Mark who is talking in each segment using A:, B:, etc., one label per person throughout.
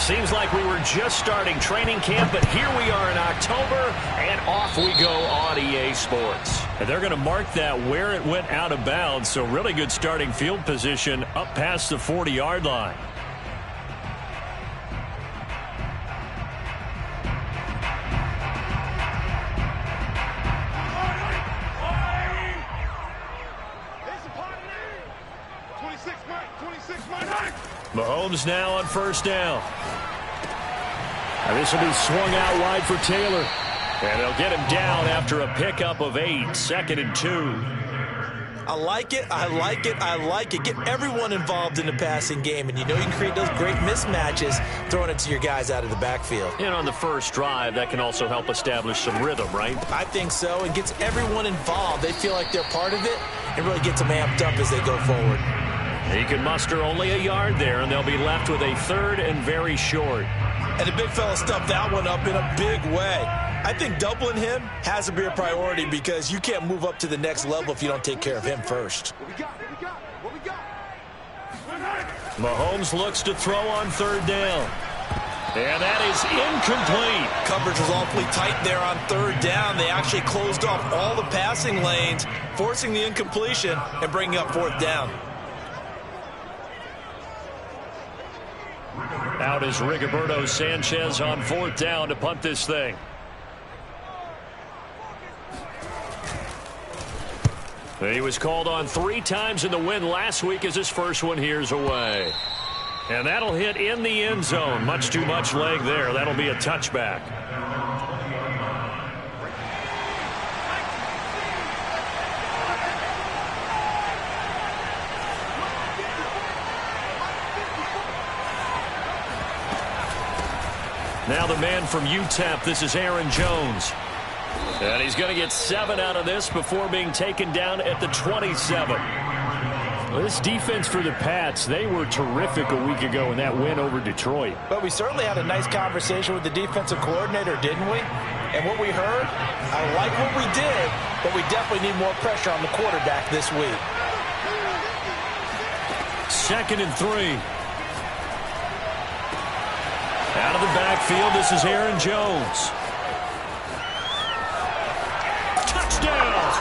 A: Seems like we were just starting training camp, but here we are in October, and off we go on EA Sports. And they're going to mark that where it went out of bounds, so really good starting field position up past the 40-yard line. Mahomes now on first down. And this will be swung out wide for Taylor. And they'll get him down after a pickup of 8, 2nd and 2.
B: I like it, I like it, I like it. Get everyone involved in the passing game, and you know you can create those great mismatches throwing it to your guys out of the backfield.
A: And on the first drive, that can also help establish some rhythm, right?
B: I think so. It gets everyone involved. They feel like they're part of it, and really gets them amped up as they go forward.
A: He can muster only a yard there, and they'll be left with a 3rd and very short.
B: And the big fella stuffed that one up in a big way. I think doubling him has to be a priority because you can't move up to the next level if you don't take care of him first.
A: Mahomes looks to throw on 3rd down. And that is incomplete.
B: Coverage was awfully tight there on 3rd down. They actually closed off all the passing lanes, forcing the incompletion and bringing up 4th down.
A: Out is Rigoberto Sanchez on 4th down to punt this thing. He was called on 3 times in the win last week as his first one here's away. And that'll hit in the end zone. Much too much leg there. That'll be a touchback. Now the man from UTEP, this is Aaron Jones. And he's going to get 7 out of this before being taken down at the 27. Well, this defense for the Pats, they were terrific a week ago in that win over Detroit.
B: But we certainly had a nice conversation with the defensive coordinator, didn't we? And what we heard, I like what we did, but we definitely need more pressure on the quarterback this week.
A: 2nd and 3. Out of the backfield, this is Aaron Jones. Touchdown!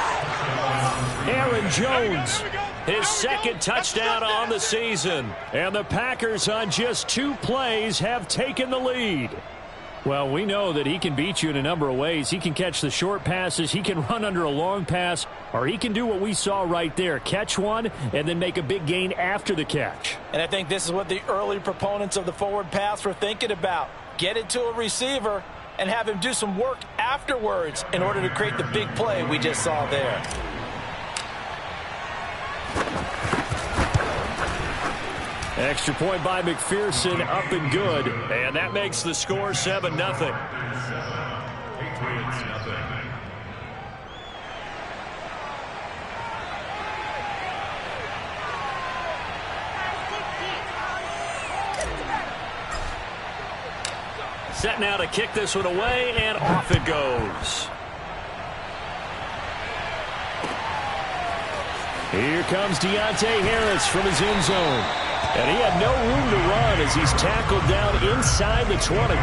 A: Aaron Jones, his 2nd touchdown on the season. And the Packers on just 2 plays have taken the lead. Well, we know that he can beat you in a number of ways. He can catch the short passes, he can run under a long pass, or he can do what we saw right there, catch one and then make a big gain after the catch.
B: And I think this is what the early proponents of the forward pass were thinking about. Get it to a receiver and have him do some work afterwards in order to create the big play we just saw there.
A: Extra point by McPherson, up and good. And that makes the score 7-0. Set now to kick this one away, and off it goes. Here comes Deontay Harris from his end zone. And he had no room to run as he's tackled down inside the 20.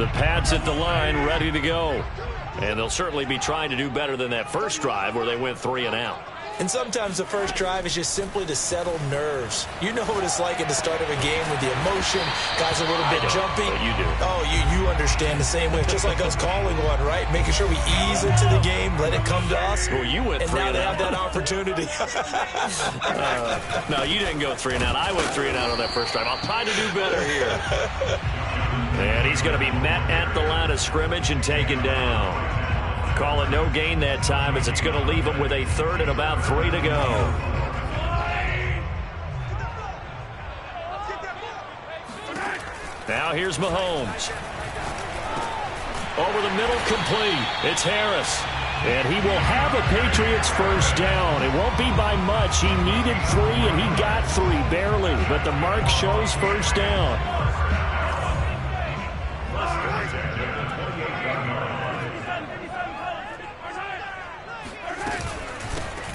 A: The Pats at the line ready to go. And they'll certainly be trying to do better than that first drive where they went 3 and out.
B: And sometimes the first drive is just simply to settle nerves. You know what it's like at the start of a game with the emotion. Guys are a little bit jumpy.
A: You do.
B: Oh, you understand the same way. It's just like us calling one, right? Making sure we ease into the game, let it come to us.
A: Well, you went 3 and out.
B: And now they have that opportunity.
A: No, you didn't go 3 and out. I went 3 and out on that first drive. I'll try to do better here. And he's going to be met at the line of scrimmage and taken down. Call it no gain that time as it's going to leave him with a 3rd and about 3 to go. Now here's Mahomes. Over the middle, complete. It's Harris. And he will have a Patriots first down. It won't be by much. He needed 3, and he got 3, barely. But the mark shows first down.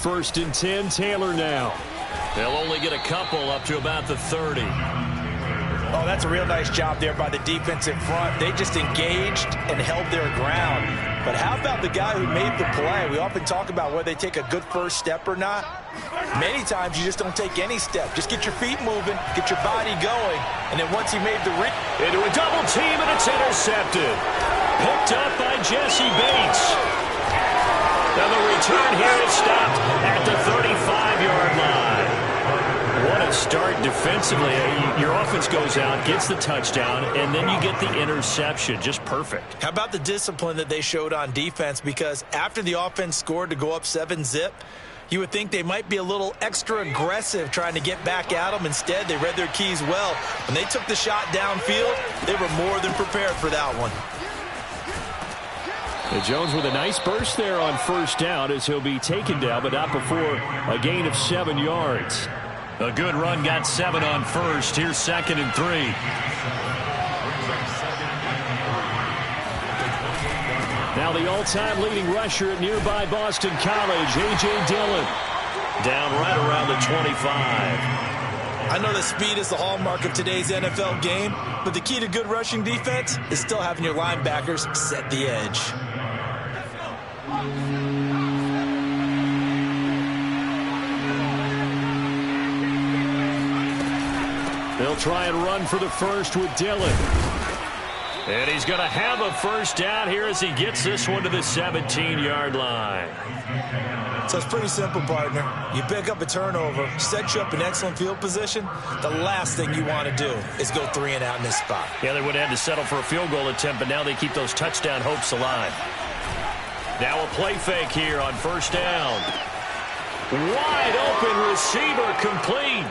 A: 1st and 10, Taylor now. They'll only get a couple up to about the 30.
B: Oh, that's a real nice job there by the defensive front. They just engaged and held their ground. But how about the guy who made the play? We often talk about whether they take a good first step or not. Many times you just don't take any step. Just get your feet moving, get your body going, and then once he made the read.
A: Into a double team, and it's intercepted. Picked up by Jesse Bates. Now the return here is stopped at the 35-yard line. What a start defensively. Your offense goes out, gets the touchdown, and then you get the interception. Just perfect.
B: How about the discipline that they showed on defense? Because after the offense scored to go up 7-zip, you would think they might be a little extra aggressive trying to get back at them. Instead, they read their keys well. When they took the shot downfield, they were more than prepared for that one.
A: Jones with a nice burst there on 1st down as he'll be taken down, but not before a gain of 7 yards. A good run, got 7 on 1st. Here's 2nd and 3. Now the all-time leading rusher at nearby Boston College, A.J. Dillon. Down right around the 25.
B: I know that speed is the hallmark of today's NFL game, but the key to good rushing defense is still having your linebackers set the edge.
A: They'll try and run for the first with Dillon. And he's going to have a 1st down here as he gets this one to the 17-yard line.
B: So it's pretty simple, partner. You pick up a turnover, set you up in excellent field position. The last thing you want to do is go 3 and out in this spot.
A: Yeah, they would have had to settle for a field goal attempt, but now they keep those touchdown hopes alive. Now a play fake here on 1st down. Wide open receiver complete.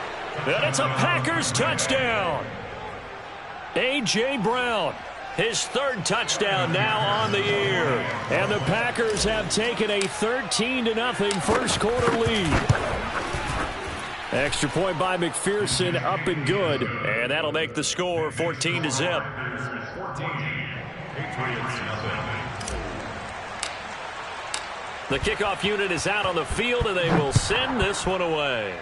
A: And it's a Packers touchdown. A.J. Brown, his 3rd touchdown now on the year. And the Packers have taken a 13-0 first quarter lead. Extra point by McPherson, up and good. And that'll make the score 14-0. The kickoff unit is out on the field, and they will send this one away.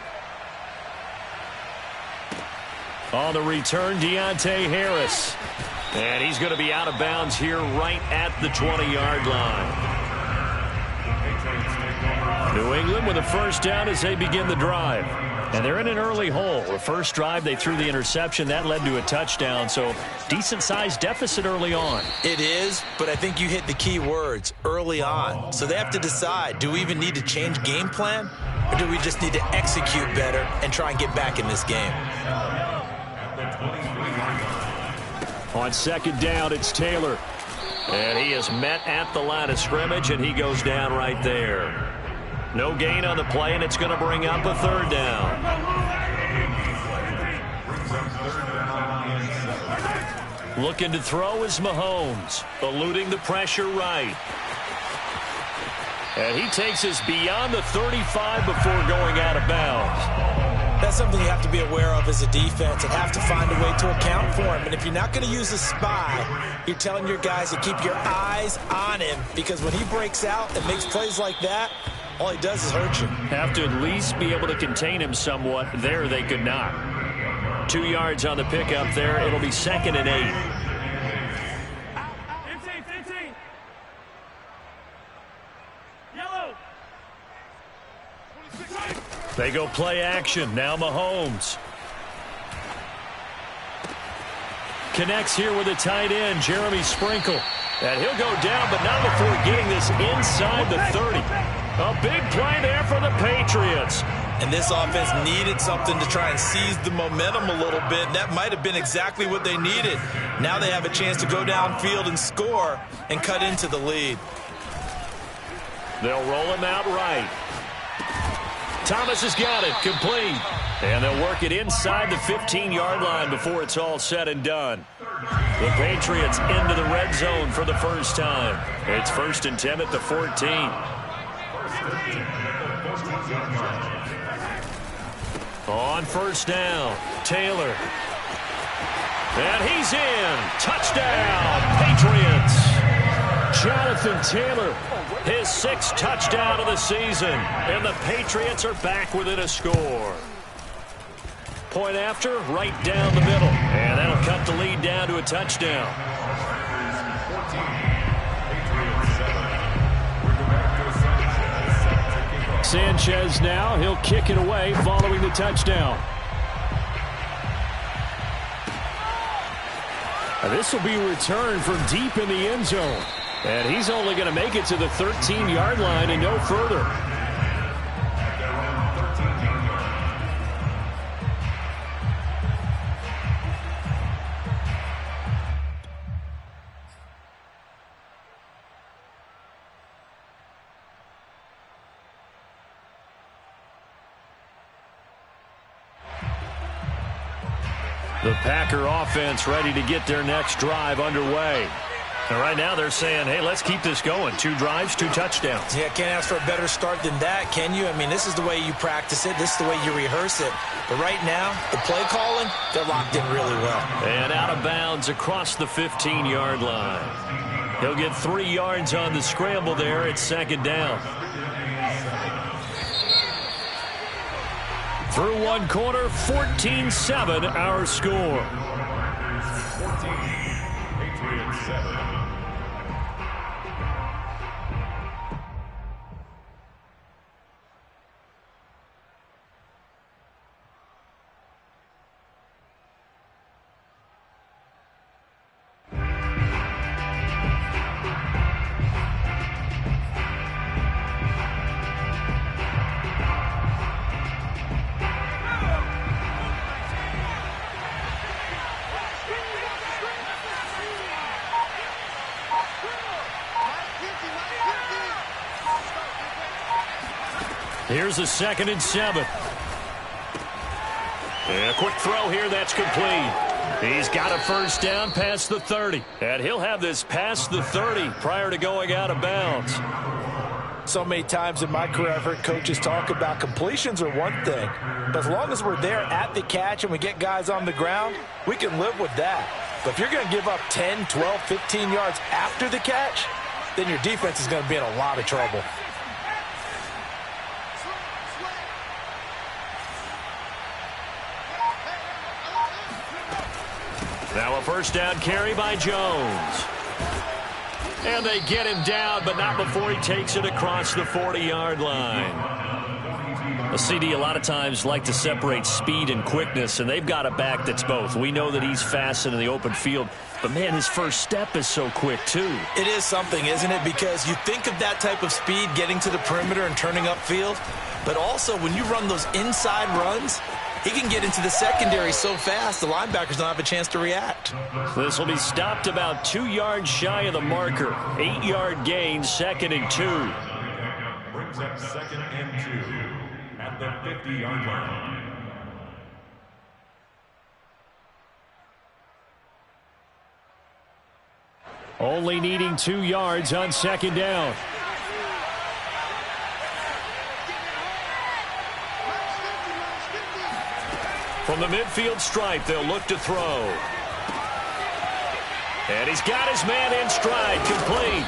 A: On the return, Deontay Harris. And he's going to be out of bounds here right at the 20-yard line. New England with a 1st down as they begin the drive. And they're in an early hole. The first drive, they threw the interception. That led to a touchdown, so decent-sized deficit early on.
B: It is, but I think you hit the key words, early on. So they have to decide, do we even need to change game plan, or do we just need to execute better and try and get back in this game?
A: On 2nd down, it's Taylor. And he is met at the line of scrimmage, and he goes down right there. No gain on the play, and it's going to bring up a 3rd down. Looking to throw is Mahomes, eluding the pressure right. And he takes us beyond the 35 before going out of bounds.
B: That's something you have to be aware of as a defense and have to find a way to account for him. And if you're not going to use a spy, you're telling your guys to keep your eyes on him, because when he breaks out and makes plays like that, all he does is hurt you.
A: Have to at least be able to contain him somewhat. There they could not. 2 yards on the pickup there. It'll be 2nd and 8.
C: 15. Yellow.
A: They go play action. Now Mahomes. Connects here with a tight end, Jeremy Sprinkle. And he'll go down, but not before getting this inside the 30. A big play there for the Patriots.
B: And this offense needed something to try and seize the momentum a little bit. That might have been exactly what they needed. Now they have a chance to go downfield and score and cut into the lead.
A: They'll roll him out right. Thomas has got it, complete. And they'll work it inside the 15-yard line before it's all said and done. The Patriots into the red zone for the first time. It's 1st and 10 at the 14. On 1st down, Taylor. And he's in. Touchdown, Patriots. Jonathan Jonathan Taylor, his 6th touchdown of the season. And the Patriots are back within a score. Point after, right down the middle. And that'll cut the lead down to a touchdown. Sanchez now, he'll kick it away following the touchdown. This will be a return from deep in the end zone. And he's only going to make it to the 13-yard line and no further. The Packer offense ready to get their next drive underway. And right now they're saying, hey, let's keep this going. 2 drives, 2 touchdowns.
B: Yeah, can't ask for a better start than that, can you? I mean, this is the way you practice it. This is the way you rehearse it. But right now, the play calling, they're locked in really well.
A: And out of bounds across the 15-yard line. He'll get 3 yards on the scramble there. It's 2nd down. Through 1 quarter, 14-7 our score.
D: 14, Patriots 7.
A: Here's a 2nd and 7. And a quick throw here, that's complete. He's got a first down past the 30. And he'll have this past the 30 prior to going out of bounds.
B: So many times in my career I've heard coaches talk about completions are one thing. But as long as we're there at the catch and we get guys on the ground, we can live with that. But if you're going to give up 10, 12, 15 yards after the catch, then your defense is going to be in a lot of trouble.
A: Now a first down carry by Jones. And they get him down, but not before he takes it across the 40-yard line. A CD a lot of times like to separate speed and quickness, and they've got a back that's both. We know that he's fast in the open field, but, man, his first step is so quick, too.
B: It is something, isn't it? Because you think of that type of speed getting to the perimeter and turning upfield, but also when you run those inside runs, he can get into the secondary so fast the linebackers don't have a chance to react.
A: This will be stopped about 2 yards shy of the marker. 8-yard gain, 2nd and 2.
D: Brings up 2nd and 2 at the 50-yard line.
A: Only needing 2 yards on 2nd down. From the midfield stripe, they'll look to throw. And he's got his man in stride, complete.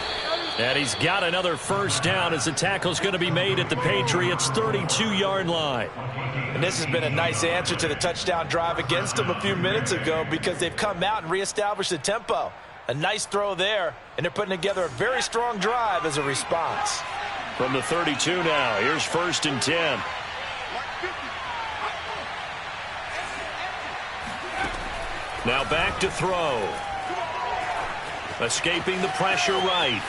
A: And he's got another first down as the tackle's going to be made at the Patriots' 32-yard line.
B: And this has been a nice answer to the touchdown drive against them a few minutes ago because they've come out and reestablished the tempo. A nice throw there, and they're putting together a very strong drive as a response.
A: From the 32 now, here's 1st and 10. Now back to throw. Escaping the pressure right.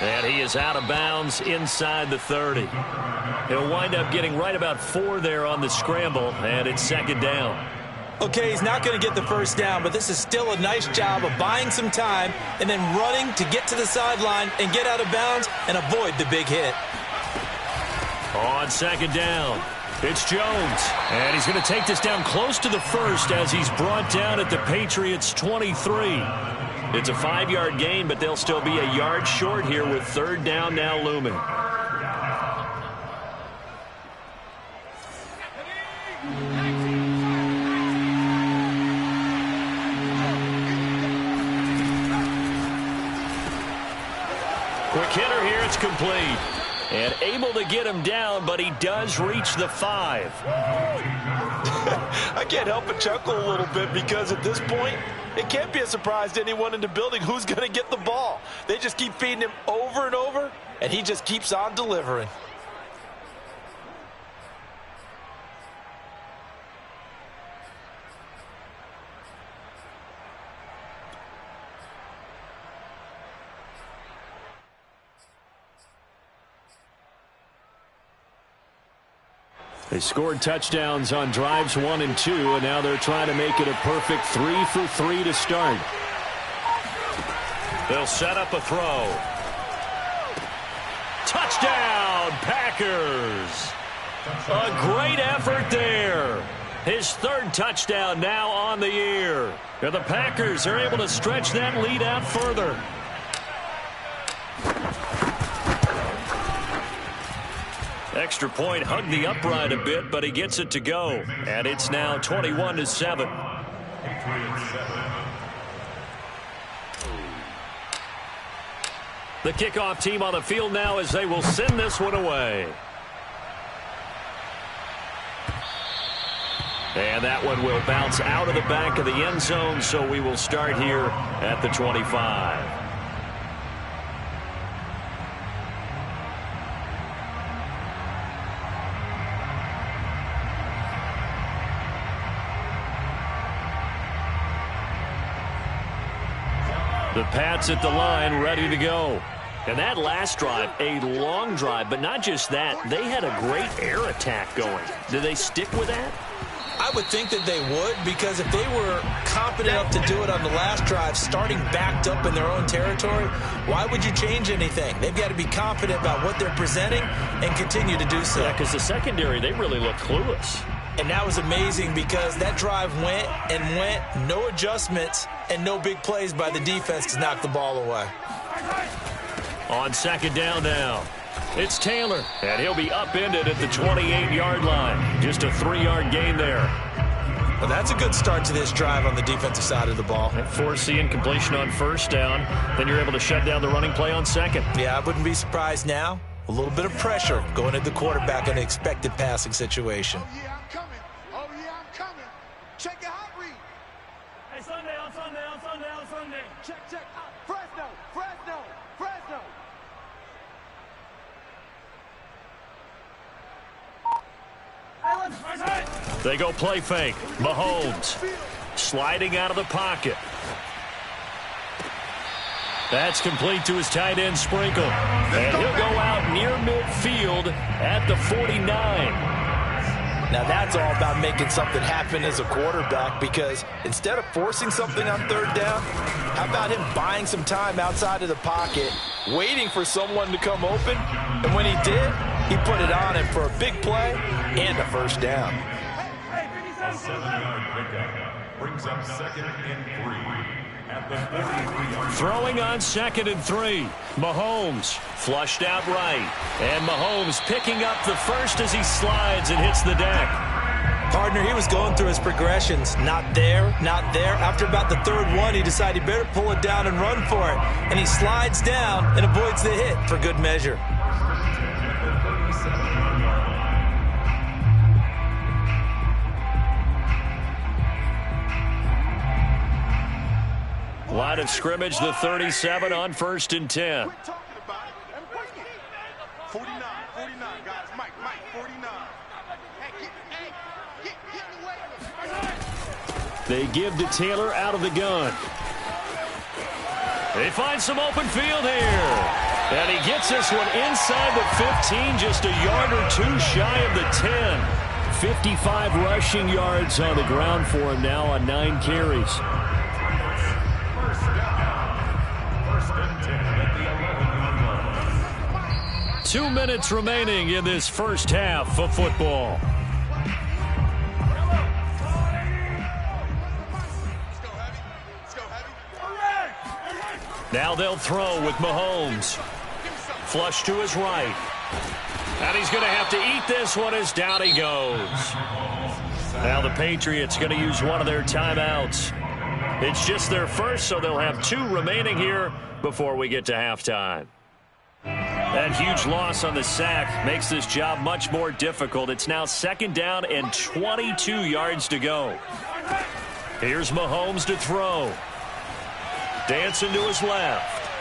A: And he is out of bounds inside the 30. He'll wind up getting right about 4 there on the scramble, and it's 2nd down.
B: Okay, he's not going to get the first down, but this is still a nice job of buying some time and then running to get to the sideline and get out of bounds and avoid the big hit.
A: On 2nd down, it's Jones. And he's going to take this down close to the 1st as he's brought down at the Patriots' 23. It's a 5-yard gain, but they'll still be a yard short here with 3rd down now looming. Quick hitter here. It's complete. And able to get him down, but he does reach the 5.
B: I can't help but chuckle a little bit because at this point, it can't be a surprise to anyone in the building who's going to get the ball. They just keep feeding him over and over, and he just keeps on delivering.
A: They scored touchdowns on drives 1 and 2, and now they're trying to make it a perfect 3 for 3 to start. They'll set up a throw. Touchdown, Packers! A great effort there. His 3rd touchdown now on the year. And the Packers are able to stretch that lead out further. Extra point hugged the upright a bit, but he gets it to go. And it's now 21-7. The kickoff team on the field now as they will send this one away. And that one will bounce out of the back of the end zone, so we will start here at the 25. The Pats at the line, ready to go. And that last drive, a long drive, but not just that. They had a great air attack going. Did they stick with that?
B: I would think that they would, because if they were confident enough to do it on the last drive, starting backed up in their own territory, why would you change anything? They've got to be confident about what they're presenting and continue to do so.
A: Yeah, because the secondary, they really look clueless.
B: And that was amazing because that drive went and went, no adjustments, and no big plays by the defense to knock the ball away.
A: On second down now, it's Taylor, and he'll be upended at the 28-yard line. Just a 3-yard gain there.
B: Well, that's a good start to this drive on the defensive side of the ball.
A: Force the incompletion on first down, then you're able to shut down the running play on second.
B: Yeah, I wouldn't be surprised now. A little bit of pressure going at the quarterback in an expected passing situation.
C: Oh, yeah, I'm coming. Oh, yeah, I'm coming. Check your hot read. Hey, Sunday, on Sunday, on Sunday, on Sunday. Check. Fresno.
A: They go play fake. Mahomes sliding out of the pocket. That's complete to his tight end, Sprinkle. And he'll go out near midfield at the 49.
B: Now that's all about making something happen as a quarterback, because instead of forcing something on third down, how about him buying some time outside of the pocket, waiting for someone to come open, and when he did, he put it on him for a big play and a first down.
D: A 7-yard pickup brings up 2nd and 3 at the 43-yard.
A: Throwing on 2nd and 3. Mahomes flushed out right. And Mahomes picking up the first as he slides and hits the deck.
B: Partner, he was going through his progressions. Not there. After about the third one, he decided he better pull it down and run for it. And he slides down and avoids the hit for good measure.
A: Line of scrimmage, the 37 on 1st and 10.
C: Quit talking about it and bring it. 49, guys. Mike, 49. Hey, get in the way.
A: They give to Taylor out of the gun. They find some open field here. And he gets this one inside the 15, just a yard or two shy of the 10. 55 rushing yards on the ground for him now on 9 carries. 2 minutes remaining in this first half of football. Now they'll throw with Mahomes. Flush to his right. And he's going to have to eat this one as down he goes. Now the Patriots going to use one of their timeouts. It's just their first, so they'll have 2 remaining here before we get to halftime. That huge loss on the sack makes this job much more difficult. It's now 2nd down and 22 yards to go. Here's Mahomes to throw. Dancing to his left.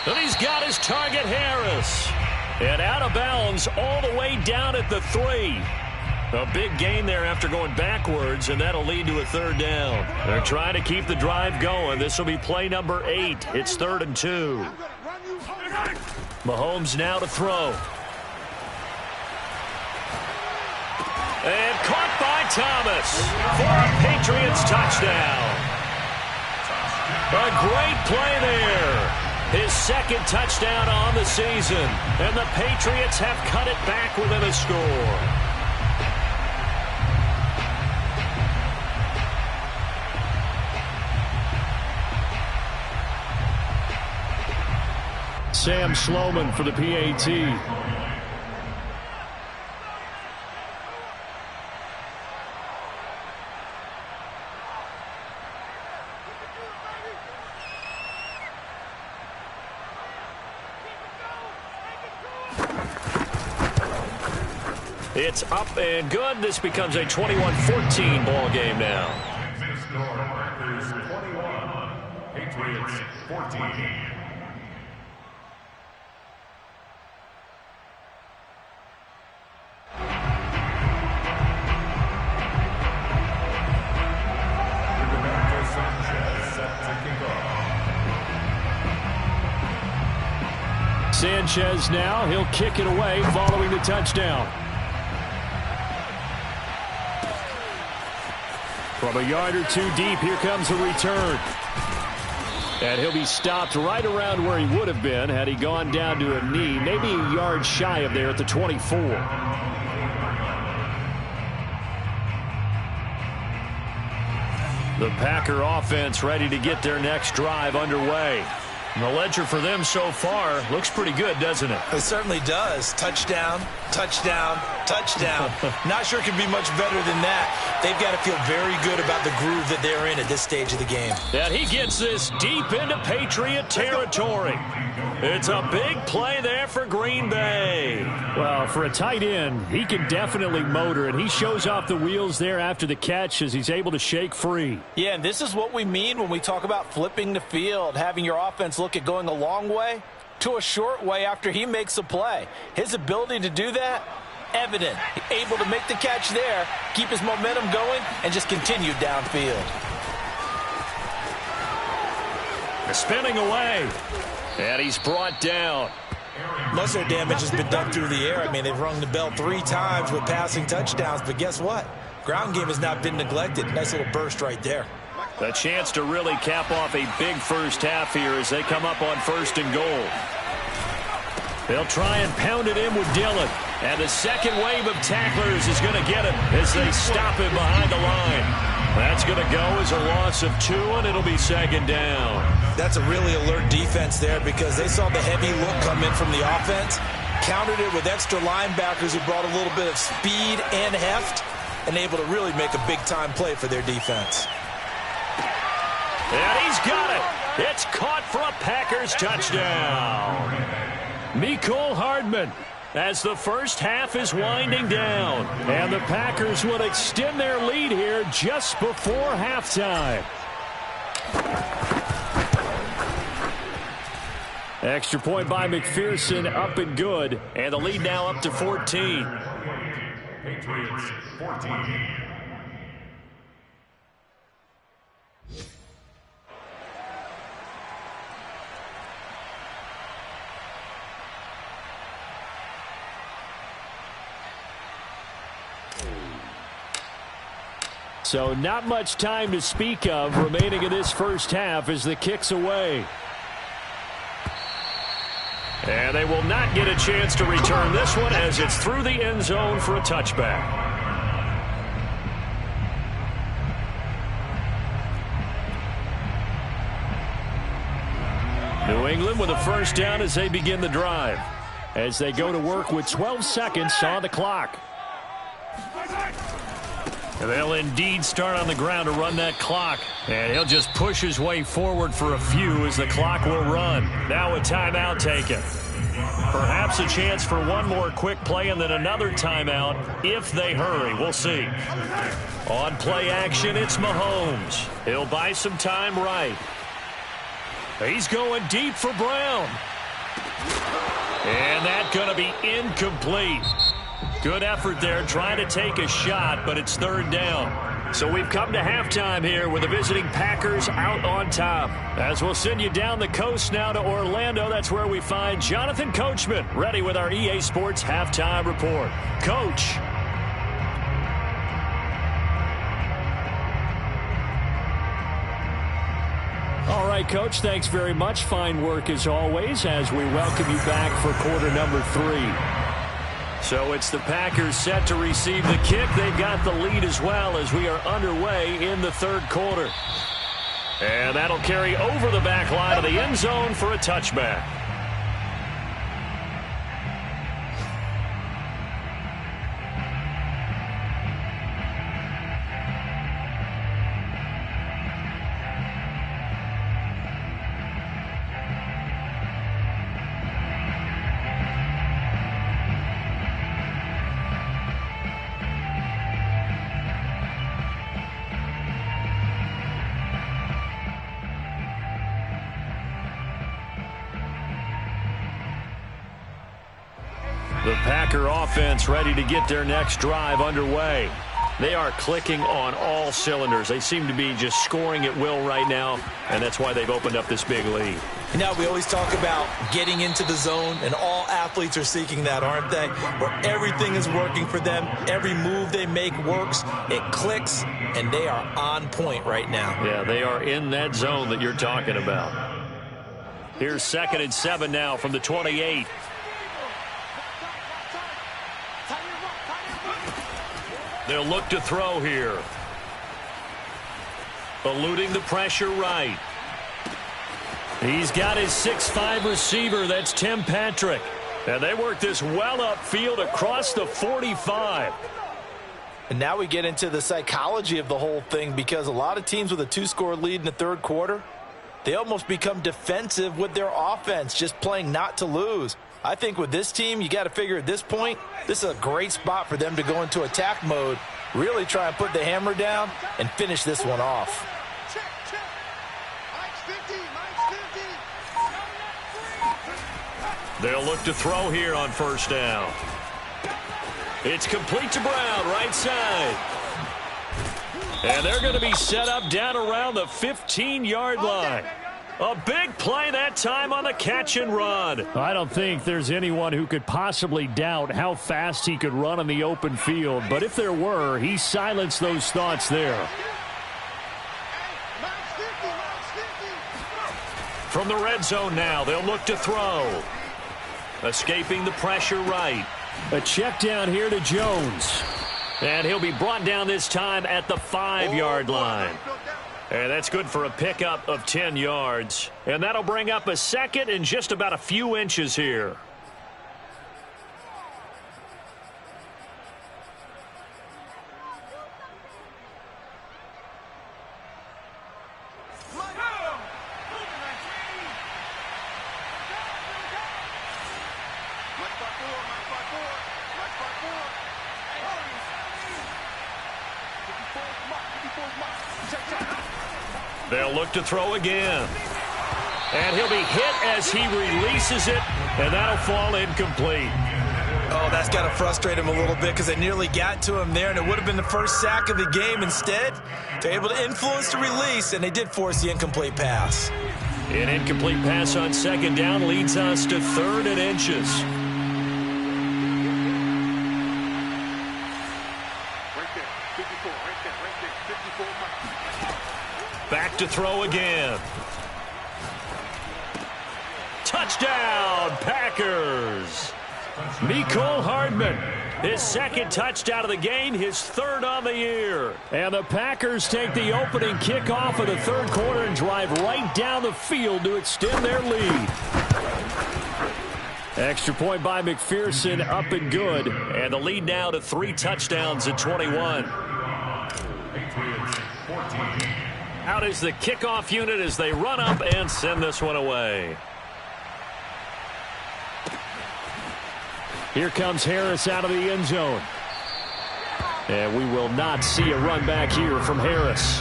A: And he's got his target, Harris. And out of bounds all the way down at the 3. A big gain there after going backwards, and that'll lead to a 3rd down. They're trying to keep the drive going. This will be play number 8. It's 3rd and 2. Mahomes now to throw. And caught by Thomas for a Patriots touchdown. A great play there. His 2nd touchdown on the season. And the Patriots have cut it back within a score. Sam Sloman for the PAT. It's up and good. This becomes a 21-14 ball game now.
D: Packers 21, Patriots 14.
A: Sanchez now. He'll kick it away following the touchdown. From a yard or 2 deep, here comes a return. And he'll be stopped right around where he would have been had he gone down to a knee, maybe a yard shy of there at the 24. The Packer offense ready to get their next drive underway. The ledger for them so far looks pretty good, doesn't it?
B: It certainly does. Touchdown, touchdown, touchdown. Not sure it could be much better than that. They've got to feel very good about the groove that they're in at this stage of the game.
A: And he gets this deep into Patriot territory. It's a big play there for Green Bay. Well, for a tight end, he can definitely motor, and he shows off the wheels there after the catch as he's able to shake free.
B: Yeah, and this is what we mean when we talk about flipping the field, having your offense look at going a long way to a short way after he makes a play. His ability to do that, evident. Able to make the catch there, keep his momentum going, and just continue downfield.
A: Spinning away. And he's brought down.
B: Most of their damage has been done through the air. I mean, they've rung the bell 3 times with passing touchdowns, but guess what? Ground game has not been neglected. Nice little burst right there.
A: A chance to really cap off a big first half here as they come up on 1st and goal. They'll try and pound it in with Dillon. And the second wave of tacklers is going to get him as they stop him behind the line. That's going to go as a loss of 2, and it'll be 2nd down.
B: That's a really alert defense there because they saw the heavy look come in from the offense, countered it with extra linebackers who brought a little bit of speed and heft, and able to really make a big-time play for their defense.
A: And he's got it. It's caught for a Packers touchdown. Mecole Hardman as the first half is winding down. And the Packers will extend their lead here just before halftime. Extra point by McPherson, up and good. And the lead now up to 14.
D: Patriots 14.
A: So not much time to speak of remaining in this first half as the kick's away. And they will not get a chance to return this one as it's through the end zone for a touchback. New England with a first down as they begin the drive. As they go to work with 12 seconds on the clock. They'll indeed start on the ground to run that clock. And he'll just push his way forward for a few as the clock will run. Now a timeout taken. Perhaps a chance for one more quick play and then another timeout if they hurry. We'll see. On play action, it's Mahomes. He'll buy some time right. He's going deep for Brown. And that's going to be incomplete. Good effort there trying to take a shot, but it's third down. So we've come to halftime here with the visiting Packers out on top. As we'll send you down the coast now to Orlando, that's where we find Jonathan Coachman ready with our EA Sports Halftime Report. Coach. All right, Coach, thanks very much. Fine work as always as we welcome you back for quarter number 3. So it's the Packers set to receive the kick. They've got the lead as well as we are underway in the third quarter. And that'll carry over the back line of the end zone for a touchback. The Packer offense ready to get their next drive underway. They are clicking on all cylinders. They seem to be just scoring at will right now, and that's why they've opened up this big lead.
B: Now, we always talk about getting into the zone, and all athletes are seeking that, aren't they? Where everything is working for them. Every move they make works. It clicks, and they are on point right now.
A: Yeah, they are in that zone that you're talking about. Here's 2nd and 7 now from the 28. They'll look to throw here. Eluding the pressure right. He's got his 6'5" receiver. That's Tim Patrick. And they work this well upfield across the 45.
B: And now we get into the psychology of the whole thing, because a lot of teams with a 2-score lead in the third quarter, they almost become defensive with their offense, just playing not to lose. I think with this team, you got to figure at this point, this is a great spot for them to go into attack mode, really try and put the hammer down and finish this one off.
A: They'll look to throw here on first down. It's complete to Brown, right side. And they're going to be set up down around the 15-yard line. A big play that time on the catch and run. I don't think there's anyone who could possibly doubt how fast he could run on the open field. But if there were, he silenced those thoughts there. From the red zone now, they'll look to throw. Escaping the pressure right. A check down here to Jones. And he'll be brought down this time at the 5-yard line. And that's good for a pickup of 10 yards. And that'll bring up a 2nd and just about a few inches here. They'll look to throw again. And he'll be hit as he releases it, and that'll fall incomplete.
B: Oh, that's got to frustrate him a little bit, because they nearly got to him there, and it would have been the first sack of the game. Instead, they're able to influence the release, and they did force the incomplete pass.
A: An incomplete pass on 2nd down leads us to 3rd and inches. Back to throw again. Touchdown, Packers. Mecole Hardman, his 2nd touchdown of the game, his 3rd on the year. And the Packers take the opening kickoff of the third quarter and drive right down the field to extend their lead. Extra point by McPherson, up and good. And the lead now to 3 touchdowns at 21.
D: Patriots 14.
A: Out is the kickoff unit as they run up and send this one away. Here comes Harris out of the end zone. And we will not see a run back here from Harris.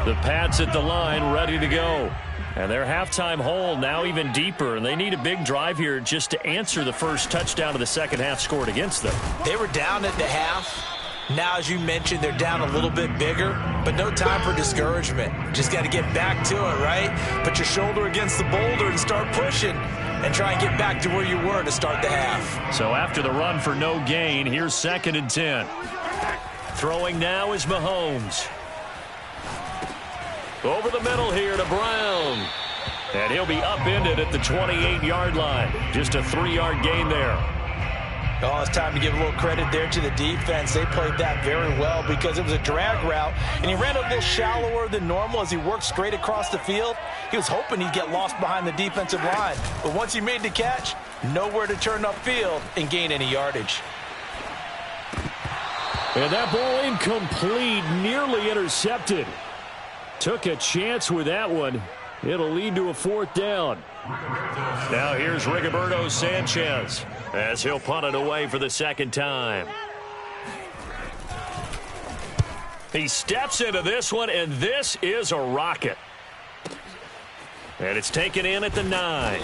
A: The Pats at the line ready to go. And their halftime hole now even deeper, and they need a big drive here just to answer the first touchdown of the second half scored against them.
B: They were down at the half. Now, as you mentioned, they're down a little bit bigger, but no time for discouragement. Just got to get back to it, right? Put your shoulder against the boulder and start pushing and try and get back to where you were to start the half.
A: So after the run for no gain, here's 2nd and 10. Throwing now is Mahomes. Over the middle here to Brown. And he'll be upended at the 28-yard line. Just a 3-yard gain there.
B: Oh, it's time to give a little credit there to the defense. They played that very well because it was a drag route, and he ran a little shallower than normal as he worked straight across the field. He was hoping he'd get lost behind the defensive line. But once he made the catch, nowhere to turn upfield and gain any yardage.
A: And that ball incomplete, nearly intercepted. Took a chance with that one. It'll lead to a 4th down. Now here's Rigoberto Sanchez as he'll punt it away for the 2nd time. He steps into this one, and this is a rocket. And it's taken in at the 9.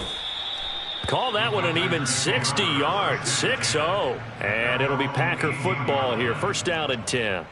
A: Call that one an even 60 yards, 6-0. And it'll be Packer football here. 1st down and 10.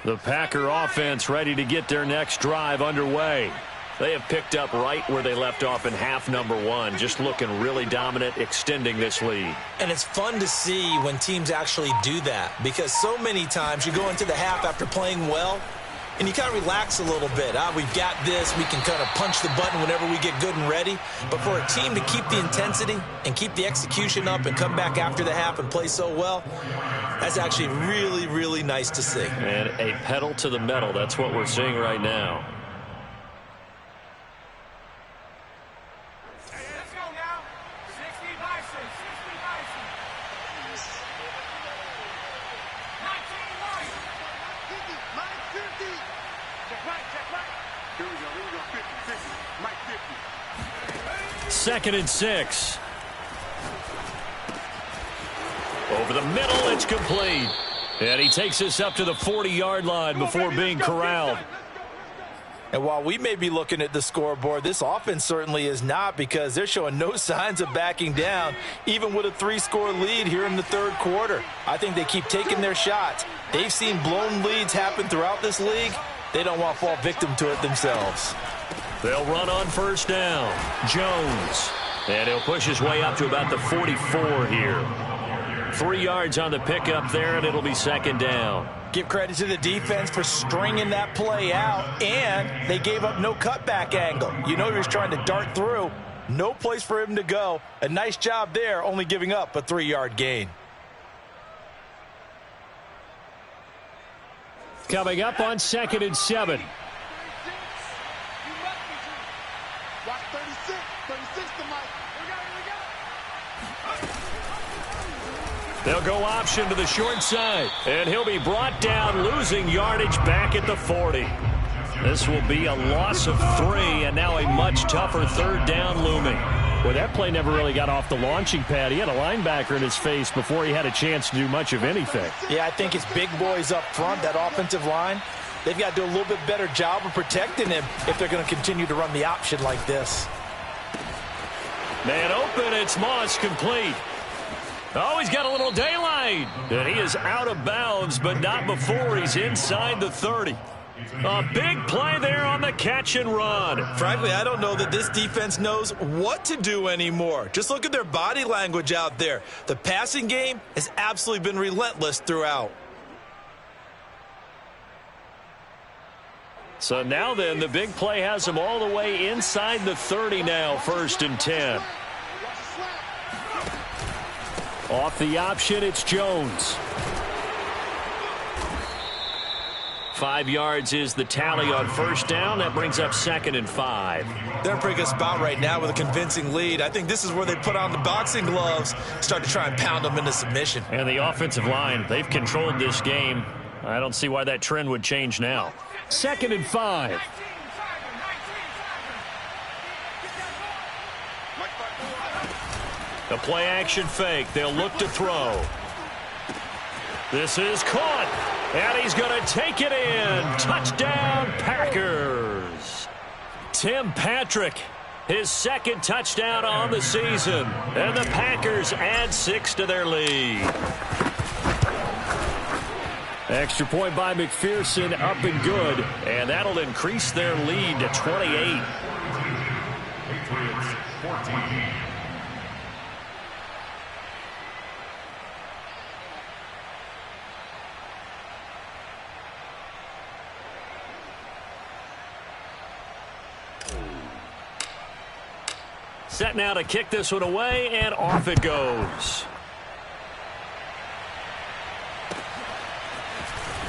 A: The Packer offense ready to get their next drive underway. They have picked up right where they left off in half number 1, just looking really dominant, extending this lead.
B: And it's fun to see when teams actually do that, because so many times you go into the half after playing well, and you kind of relax a little bit. We've got this. We can kind of punch the button whenever we get good and ready. But for a team to keep the intensity and keep the execution up and come back after the half and play so well, that's actually really, really nice to see.
A: And a pedal to the metal. That's what we're seeing right now.
C: Let's go now. 60 Bison. 60 Bison. 19 Bison. 50. Mike 50. Check right. Check right. Here we go. 50. 50. Mike 50.
A: 2nd and 6. Over the middle, it's complete. And he takes us up to the 40-yard line before being corralled.
B: And while we may be looking at the scoreboard, this offense certainly is not, because they're showing no signs of backing down, even with a 3-score lead here in the 3rd quarter. I think they keep taking their shots. They've seen blown leads happen throughout this league. They don't want to fall victim to it themselves.
A: They'll run on 1st down. Jones. And he'll push his way up to about the 44 here. 3 yards on the pickup there, and it'll be 2nd down.
B: Give credit to the defense for stringing that play out, and they gave up no cutback angle. You know he was trying to dart through. No place for him to go. A nice job there, only giving up a 3-yard gain.
A: Coming up on 2nd and 7.
C: Watch 36. 36 to Mike.
A: They'll go option to the short side, and he'll be brought down, losing yardage back at the 40. This will be a loss of 3, and now a much tougher 3rd down looming. Well, that play never really got off the launching pad. He had a linebacker in his face before he had a chance to do much of anything.
B: Yeah, I think it's big boys up front, that offensive line. They've got to do a little bit better job of protecting him if they're going to continue to run the option like this.
A: Man open, it's Moss, complete. Oh, he's got a little daylight. And he is out of bounds, but not before he's inside the 30. A big play there on the catch and run.
B: Frankly, I don't know that this defense knows what to do anymore. Just look at their body language out there. The passing game has absolutely been relentless throughout.
A: So now then, the big play has them all the way inside the 30 now, 1st and 10. Off the option, it's Jones. 5 yards is the tally on 1st down. That brings up 2nd and 5.
B: They're in a pretty good spot right now with a convincing lead. I think this is where they put on the boxing gloves, start to try and pound them into submission.
A: And the offensive line, they've controlled this game. I don't see why that trend would change now. 2nd and 5. The play action fake. They'll look to throw. This is caught. And he's going to take it in. Touchdown, Packers. Tim Patrick, his 2nd touchdown on the season. And the Packers add 6 to their lead. Extra point by McPherson, up and good. And that'll increase their lead to 28.
D: Patriots 14.
A: Set now to kick this one away, and off it goes.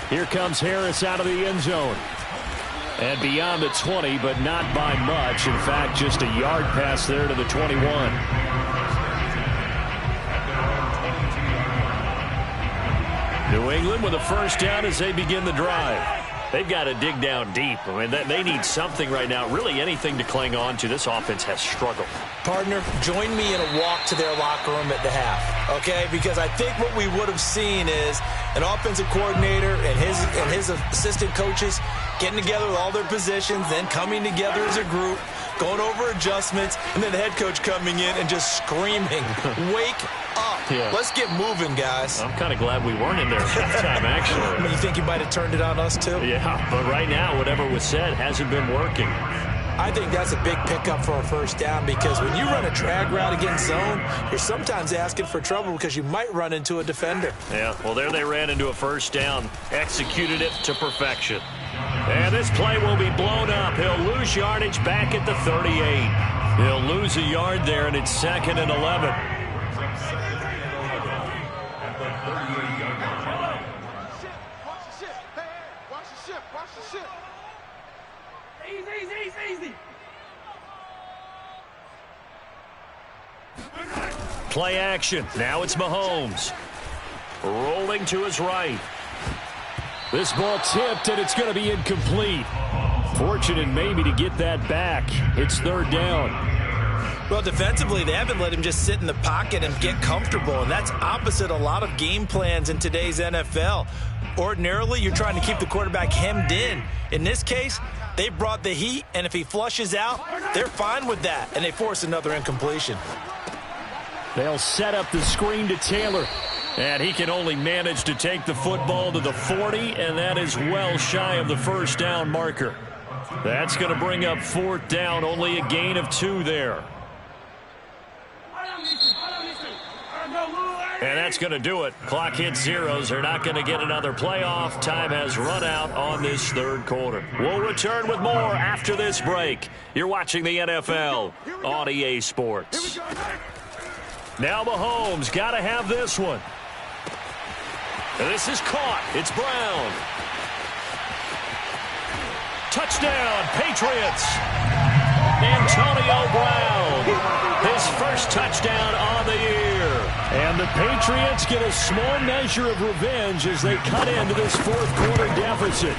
A: Here comes Harris out of the end zone. And beyond the 20, but not by much. In fact, just a yard pass there to the 21. New England with a 1st down as they begin the drive. They've got to dig down deep. I mean, they need something right now, really anything to cling on to. This offense has struggled.
B: Partner, join me in a walk to their locker room at the half, okay? Because I think what we would have seen is an offensive coordinator and his assistant coaches getting together with all their positions, then coming together as a group, going over adjustments, and then the head coach coming in and just screaming, wake up. Yeah. Let's get moving, guys.
A: I'm kind of glad we weren't in there at that time, actually.
B: You think you might have turned it on us, too?
A: Yeah, but right now, whatever was said hasn't been working.
B: I think that's a big pickup for a 1st down because when you run a drag route against zone, you're sometimes asking for trouble because you might run into a defender.
A: Yeah, well, there they ran into a 1st down, executed it to perfection. And this play will be blown up. He'll lose yardage back at the 38. He'll lose a yard there, and it's 2nd and 11.
C: Easy.
A: Play action. Now it's Mahomes. Rolling to his right. This ball tipped, and it's going to be incomplete. Fortunate maybe to get that back. It's 3rd down.
B: Well, defensively, they haven't let him just sit in the pocket and get comfortable, and that's opposite a lot of game plans in today's NFL. Ordinarily, you're trying to keep the quarterback hemmed in. In this case, they brought the heat, and if he flushes out, they're fine with that, and they force another incompletion.
A: They'll set up the screen to Taylor. And he can only manage to take the football to the 40, and that is well shy of the 1st down marker. That's going to bring up 4th down, only a gain of 2 there. And that's going to do it. Clock hits zeros. They're not going to get another playoff. Time has run out on this 3rd quarter. We'll return with more after this break. You're watching the NFL on EA Sports. Now Mahomes got to have this one. And this is caught. It's Brown. Touchdown, Patriots. Antonio Brown. His 1st touchdown on the year. And the Patriots get a small measure of revenge as they cut into this 4th quarter deficit.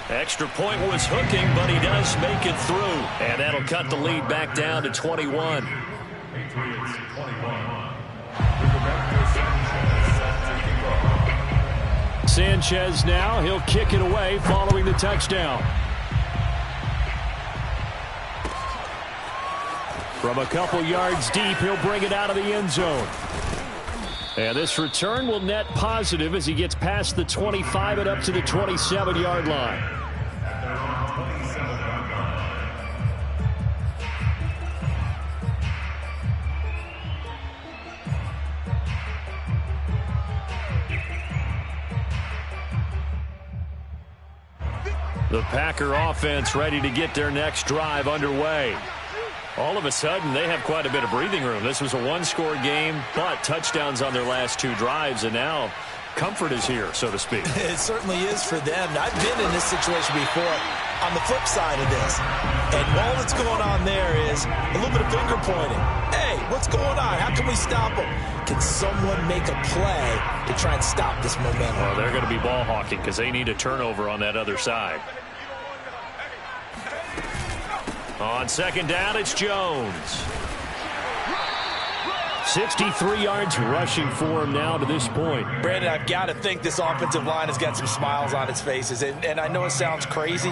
A: Extra point was hooking, but he does make it through. And that'll cut the lead back down to 21.
D: Patriots 21.
A: Sanchez now, he'll kick it away following the touchdown. From a couple yards deep, he'll bring it out of the end zone. And this return will net positive as he gets past the 25 and up to the 27-yard line. The Packer offense ready to get their next drive underway. All of a sudden, they have quite a bit of breathing room. This was a one-score game, but touchdowns on their last 2 drives, and now comfort is here, so to speak.
B: It certainly is for them. I've been in this situation before on the flip side of this. And all that's going on there is a little bit of finger pointing. Hey, what's going on? How can we stop them? Can someone make a play to try and stop this momentum?
A: Well, they're going to be ball hawking because they need a turnover on that other side. On second down, it's Jones. 63 yards rushing for him now to this point.
B: Brandon, I've got to think this offensive line has got some smiles on its faces. And I know it sounds crazy,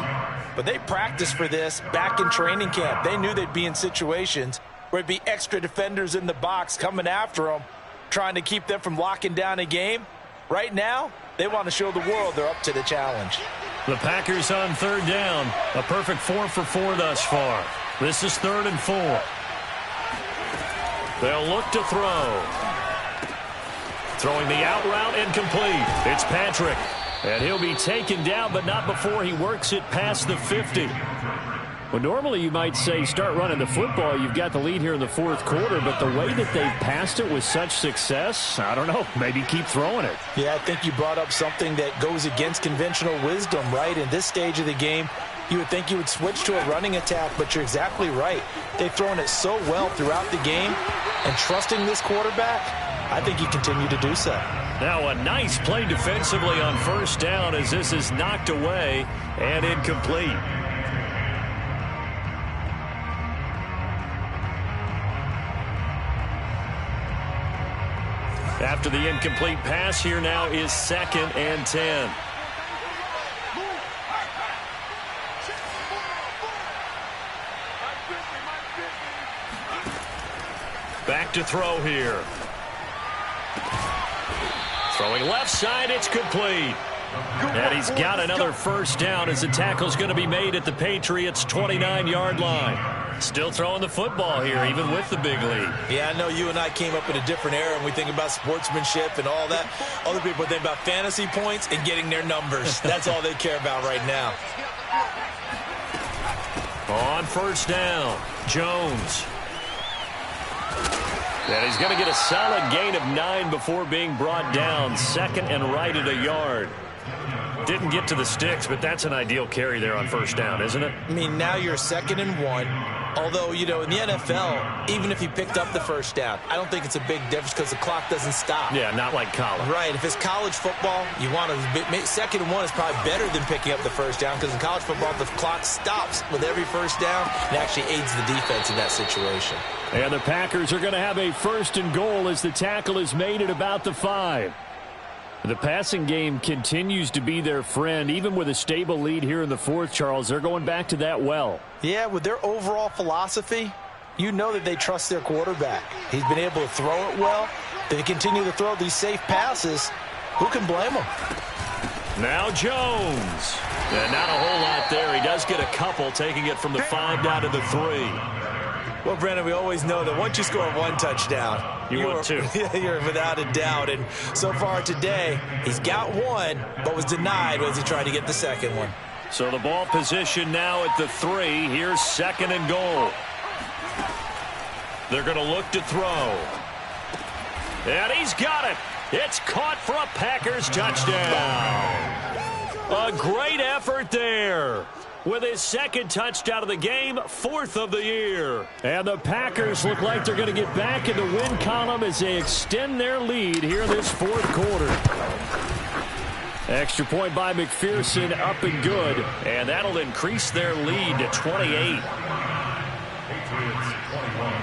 B: but they practiced for this back in training camp. They knew they'd be in situations where it'd be extra defenders in the box coming after them, trying to keep them from locking down a game. Right now, they want to show the world they're up to the challenge.
A: The Packers on third down. A perfect 4 for 4 thus far. This is 3rd and 4. They'll look to throw. Throwing the out route incomplete. It's Patrick. And he'll be taken down, but not before he works it past the 50. Well, normally you might say start running the football. You've got the lead here in the 4th quarter, but the way that they've passed it with such success, I don't know, maybe keep throwing it.
B: Yeah, I think you brought up something that goes against conventional wisdom, right? In this stage of the game, you would think you would switch to a running attack, but you're exactly right. They've thrown it so well throughout the game, and trusting this quarterback, I think you continue to do so.
A: Now a nice play defensively on first down as this is knocked away and incomplete. After the incomplete pass, here now is 2nd and 10. Back to throw here. Throwing left side, it's complete. And he's got another first down as the tackle's going to be made at the Patriots' 29-yard line. Still throwing the football here, even with the big lead.
B: Yeah, I know you and I came up in a different era, and we think about sportsmanship and all that. Other people think about fantasy points and getting their numbers. That's all they care about right now.
A: On first down, Jones. And he's going to get a solid gain of 9 before being brought down. 2nd and right at a yard. Didn't get to the sticks, but that's an ideal carry there on first down, isn't it?
B: I mean, now you're 2nd and 1. Although, you know, in the NFL, even if he picked up the first down, I don't think it's a big difference because the clock doesn't stop.
A: Yeah, not like college.
B: Right. If it's college football, you want to 2nd and 1 is probably better than picking up the first down because in college football, the clock stops with every first down and actually aids the defense in that situation.
A: And the Packers are going to have a 1st and goal as the tackle is made at about the 5. The passing game continues to be their friend. Even with a stable lead here in the 4th, Charles, they're going back to that well.
B: Yeah, with their overall philosophy, you know that they trust their quarterback. He's been able to throw it well. They continue to throw these safe passes. Who can blame them?
A: Now Jones. And not a whole lot there. He does get a couple, taking it from the 5 down to the 3.
B: Well, Brandon, we always know that once you score 1 touchdown,
A: you're 2.
B: You're without a doubt. And so far today, he's got 1, but was denied as he tried to get the 2nd one.
A: So the ball position now at the 3. Here's 2nd and goal. They're going to look to throw. And he's got it. It's caught for a Packers touchdown. A great effort there. With his 2nd touchdown of the game, 4th of the year. And the Packers look like they're going to get back in the win column as they extend their lead here in this 4th quarter. Extra point by McPherson, up and good. And that'll increase their lead to 28.
D: Patriots 21.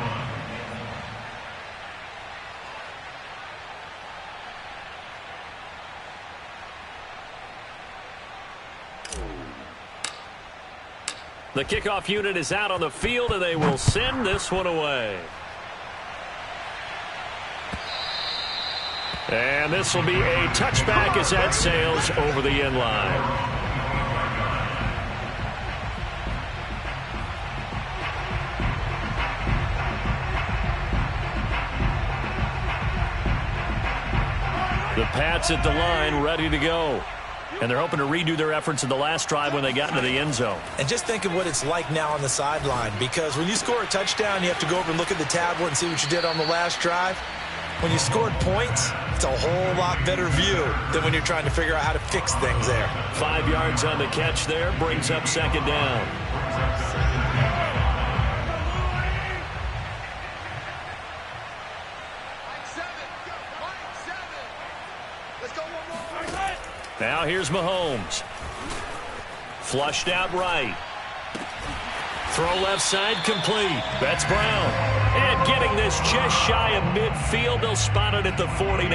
A: The kickoff unit is out on the field, and they will send this one away. And this will be a touchback as that sails over the end line. The Pats at the line, ready to go. And they're hoping to redo their efforts in the last drive when they got into the end zone.
B: And just think of what it's like now on the sideline, because when you score a touchdown, you have to go over and look at the tablet and see what you did on the last drive. When you scored points, it's a whole lot better view than when you're trying to figure out how to fix things there.
A: 5 yards on the catch there, brings up second down. Now here's Mahomes. Flushed out right. Throw left side complete. That's Brown. And getting this just shy of midfield. They'll spot it at the 49.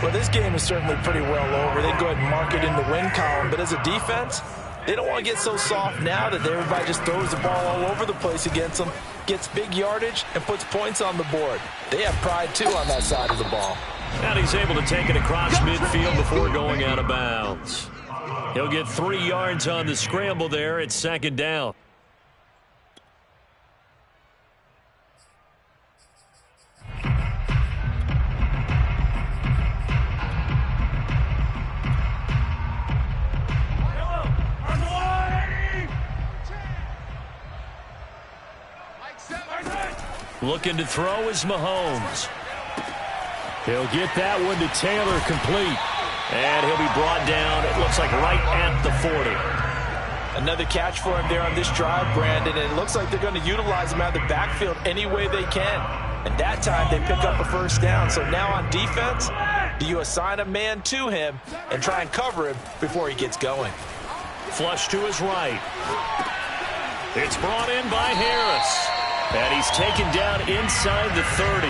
B: Well, this game is certainly pretty well over. They go ahead and mark it in the win column. But as a defense, they don't want to get so soft now that everybody just throws the ball all over the place against them, gets big yardage, and puts points on the board. They have pride, too, on that side of the ball.
A: And he's able to take it across midfield before going out of bounds. He'll get 3 yards on the scramble there. It's second down. Looking to throw is Mahomes. He'll get that one to Taylor complete. And he'll be brought down, it looks like right at the 40.
B: Another catch for him there on this drive, Brandon. And it looks like they're going to utilize him out of the backfield any way they can. And that time they pick up a first down. So now on defense, do you assign a man to him and try and cover him before he gets going?
A: Flush to his right. It's brought in by Harris. And he's taken down inside the 30.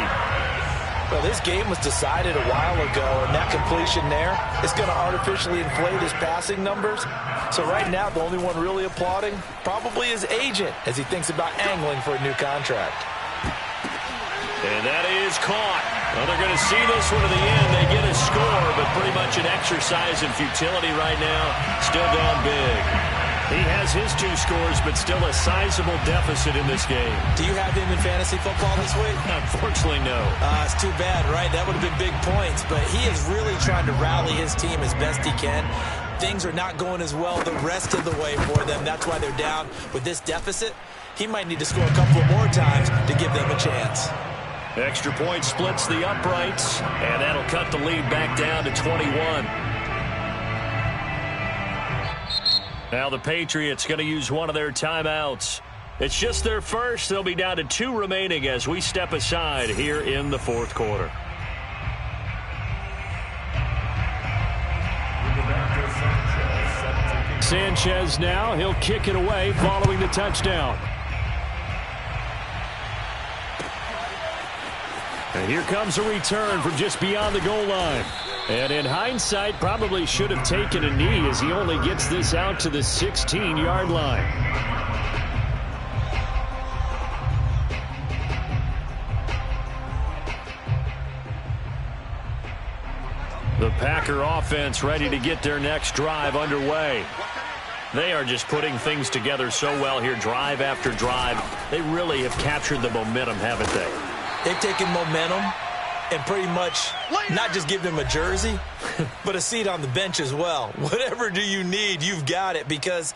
B: Well, this game was decided a while ago, and that completion there is going to artificially inflate his passing numbers. So right now, the only one really applauding probably his agent as he thinks about angling for a new contract.
A: And that is caught. Well, they're going to see this one to the end. They get a score, but pretty much an exercise in futility right now. Still down big. He has his 2 scores, but still a sizable deficit in this game.
B: Do you have him in fantasy football this week?
A: Unfortunately, no.
B: It's too bad, right? That would have been big points, but he is really trying to rally his team as best he can. Things are not going as well the rest of the way for them. That's why they're down with this deficit. He might need to score a couple of more times to give them a chance.
A: Extra point splits the uprights, and that'll cut the lead back down to 21. Now the Patriots going to use one of their timeouts. It's just their first. They'll be down to 2 remaining as we step aside here in the fourth quarter. Sanchez now. He'll kick it away following the touchdown. And here comes a return from just beyond the goal line. And in hindsight, probably should have taken a knee as he only gets this out to the 16-yard line. The Packer offense ready to get their next drive underway. They are just putting things together so well here, drive after drive. They really have captured the momentum, haven't they?
B: They've taken momentum and pretty much not just give them a jersey, but a seat on the bench as well. Whatever do you need, you've got it, because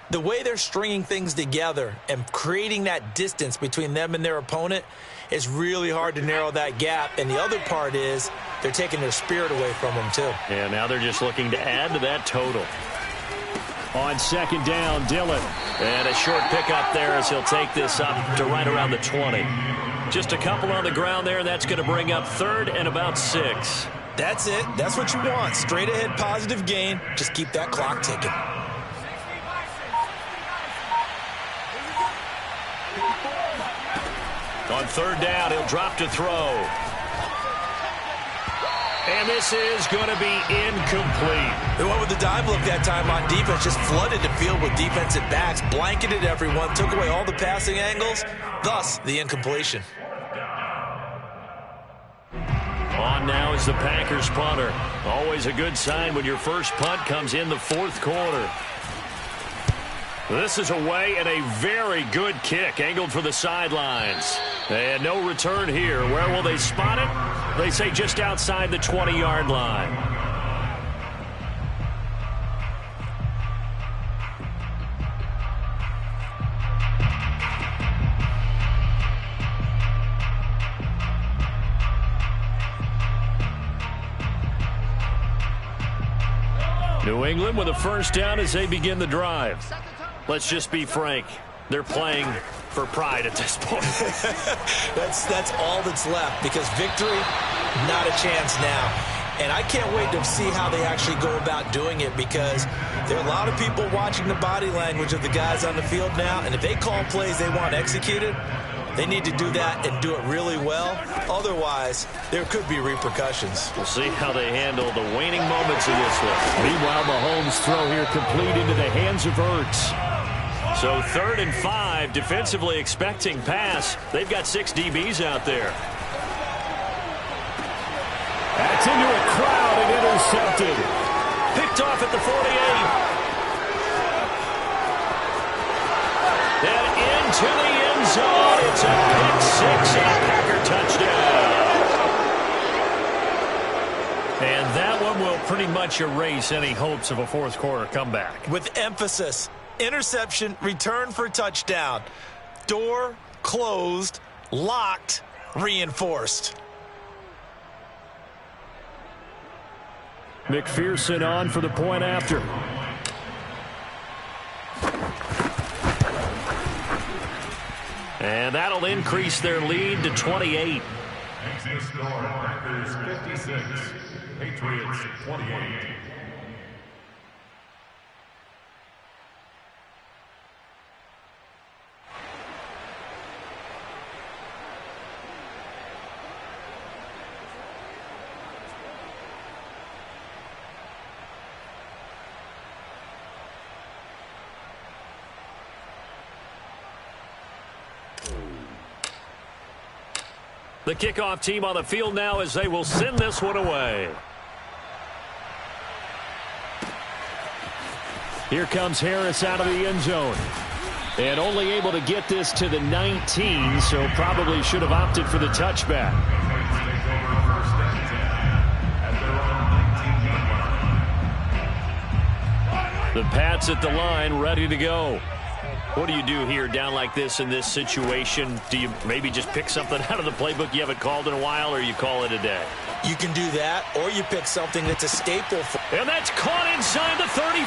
B: the way they're stringing things together and creating that distance between them and their opponent is really hard to narrow that gap. And the other part is they're taking their spirit away from them, too.
A: Yeah, now they're just looking to add to that total. On second down, Dillon. And a short pickup there as he'll take this up to right around the 20. Just a couple on the ground there. That's going to bring up 3rd and about 6.
B: That's it. That's what you want. Straight ahead positive gain. Just keep that clock ticking.
A: On 3rd down, he'll drop to throw. And this is going to be incomplete.
B: They went with the dive look that time on defense, just flooded the field with defensive backs, blanketed everyone, took away all the passing angles, thus the incompletion.
A: On now is the Packers punter. Always a good sign when your first punt comes in the fourth quarter. This is away and a very good kick, angled for the sidelines. And no return here. Where will they spot it? They say just outside the 20-yard line. New England with a first down as they begin the drive. Let's just be frank. They're playing for pride at this point.
B: that's all that's left, because victory, not a chance now. And I can't wait to see how they actually go about doing it, because there are a lot of people watching the body language of the guys on the field now, and if they call plays they want executed, they need to do that and do it really well. Otherwise, there could be repercussions.
A: We'll see how they handle the waning moments of this one. Meanwhile, Mahomes' throw here complete into the hands of Ertz. So 3rd and 5, defensively expecting pass. They've got 6 DBs out there. That's into a crowd and intercepted. Picked off at the 48. And into the end zone. It's a pick 6 and a Packer touchdown. And that one will pretty much erase any hopes of a fourth quarter comeback.
B: With emphasis. Interception, return for touchdown. Door closed, locked, reinforced.
A: McPherson on for the point after. And that'll increase their lead to 28.
D: Makes the score Packers 56, Patriots 28.
A: The kickoff team on the field now as they will send this one away. Here comes Harris out of the end zone. And only able to get this to the 19, so probably should have opted for the touchback. The Pats at the line, ready to go. What do you do here down like this in this situation? Do you maybe just pick something out of the playbook you haven't called in a while, or you call it a day?
B: You can do that, or you pick something that's a staple.
A: And that's caught inside the 35.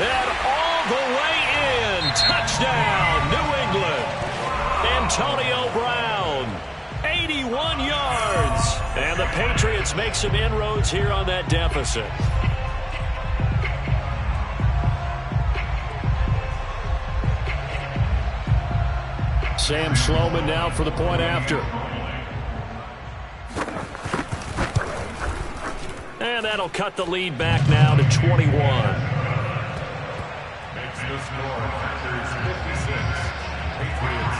A: And all the way in. Touchdown, New England. Antonio Brown, 81 yards. And the Patriots make some inroads here on that deficit. Sam Schloman now for the point after. And that'll cut the lead back now to 21.
D: Makes the score Packers 56, Patriots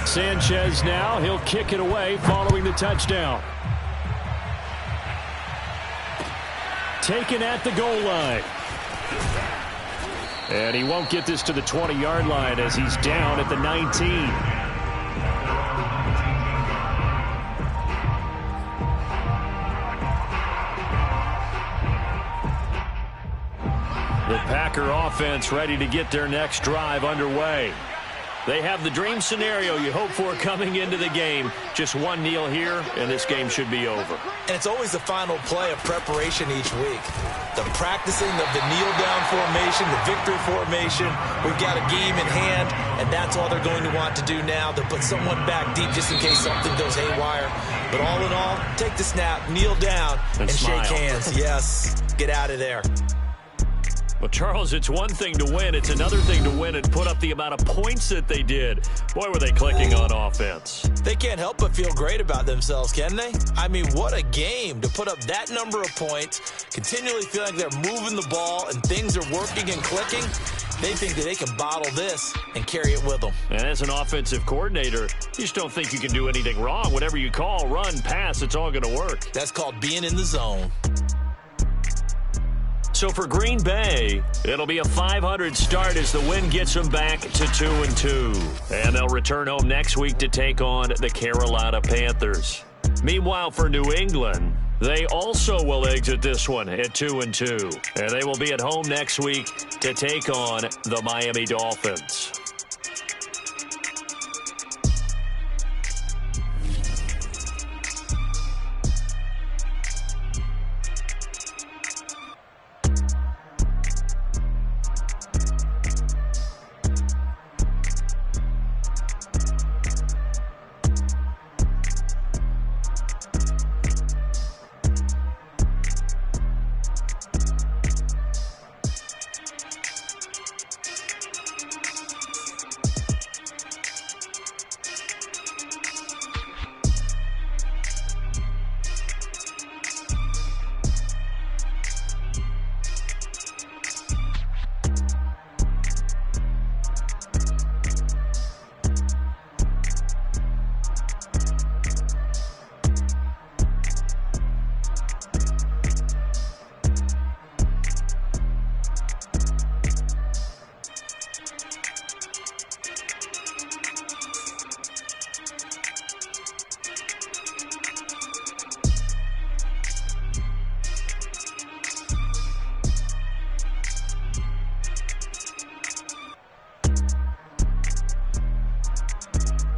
D: 35.
A: Sanchez now, he'll kick it away following the touchdown. Taken at the goal line. And he won't get this to the 20-yard line as he's down at the 19. The Packer offense ready to get their next drive underway. They have the dream scenario you hope for coming into the game. Just one kneel here, and this game should be over.
B: And it's always the final play of preparation each week. The practicing of the kneel-down formation, the victory formation. We've got a game in hand, and that's all they're going to want to do now. They'll put someone back deep just in case something goes haywire. But all in all, take the snap, kneel down, and shake hands. Yes, get out of there.
A: Well, Charles, it's one thing to win. It's another thing to win and put up the amount of points that they did. Boy, were they clicking on offense.
B: They can't help but feel great about themselves, can they? I mean, what a game to put up that number of points, continually feel like they're moving the ball and things are working and clicking. They think that they can bottle this and carry it with them.
A: And as an offensive coordinator, you just don't think you can do anything wrong. Whatever you call, run, pass, it's all going to work.
B: That's called being in the zone.
A: So for Green Bay, it'll be a 500 start as the win gets them back to 2-2. And they'll return home next week to take on the Carolina Panthers. Meanwhile, for New England, they also will exit this one at 2-2. And they will be at home next week to take on the Miami Dolphins.